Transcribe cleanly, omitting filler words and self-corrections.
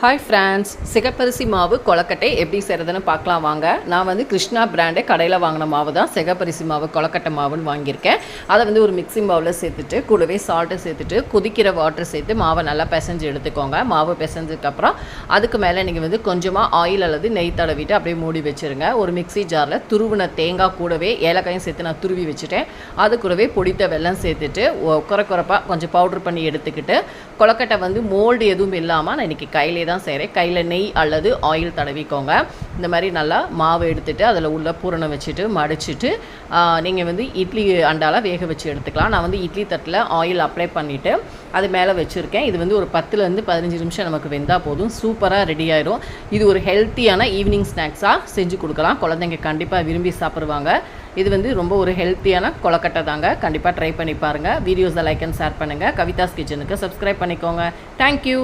Hi friends, சிகப்பரிசி மாவு கொழக்கட்டை எப்படி செய்கிறதுன்னு பார்க்கலாம் வாங்க. நான் வந்து கிருஷ்ணா பிராண்டே கடையில் வாங்கின மாவு தான் சிகப்பரிசி மாவு கொழக்கட்டை மாவுன்னு வாங்கியிருக்கேன். அதை வந்து ஒரு மிக்சிங் பவுலில் சேர்த்துட்டு கூடவே சால்ட்டை சேர்த்துட்டு கொதிக்கிற வாட்டர் சேர்த்து மாவை நல்லா பிசைஞ்சு எடுத்துக்கோங்க. மாவு பிசைஞ்சதுக்கப்புறம் அதுக்கு மேலே நீங்கள் வந்து கொஞ்சமாக ஆயில் அல்லது நெய் தடவிட்டு அப்படியே மூடி வச்சுருங்க. ஒரு மிக்சி ஜாரில் துருவின தேங்காய் கூடவே ஏலக்காயும் சேர்த்து நான் துருவி வச்சுட்டேன். அது கூடவே பொடித்த வெல்லம் சேர்த்துட்டு குறைப்பாக கொஞ்சம் பவுட்ரு பண்ணி எடுத்துக்கிட்டு கொழக்கட்டை வந்து மோல்டு எதுவும் இல்லாமல் நான் இன்றைக்கி கையிலே தான் செய்கிறேன். கையில் நெய் அல்லது ஆயில் தடவிக்கோங்க. இந்த மாதிரி நல்லா மாவு எடுத்துகிட்டு அதில் உள்ள பூரணம் வச்சுட்டு மடிச்சுட்டு நீங்கள் வந்து இட்லி அண்டால வேக வச்சு எடுத்துக்கலாம். நான் வந்து இட்லி தட்டில் ஆயில் அப்ளை பண்ணிவிட்டு அது மேலே வச்சுருக்கேன். இது வந்து ஒரு 10லேருந்து 15 நிமிஷம் நமக்கு வெந்தால் போதும். சூப்பராக ரெடி ஆயிடும். இது ஒரு ஹெல்த்தியான ஈவினிங் ஸ்நாக்ஸாக செஞ்சு கொடுக்கலாம். குழந்தைங்க கண்டிப்பாக விரும்பி சாப்பிடுவாங்க. இது வந்து ரொம்ப ஒரு ஹெல்த்தியான கொழக்கட்டை தாங்க. கண்டிப்பாக ட்ரை பண்ணி பாருங்கள். வீடியோஸை லைக் அண்ட் ஷேர் பண்ணுங்கள். கவிதாஸ் கிச்சனுக்கு சப்ஸ்கிரைப் பண்ணிக்கோங்க. தேங்க்யூ.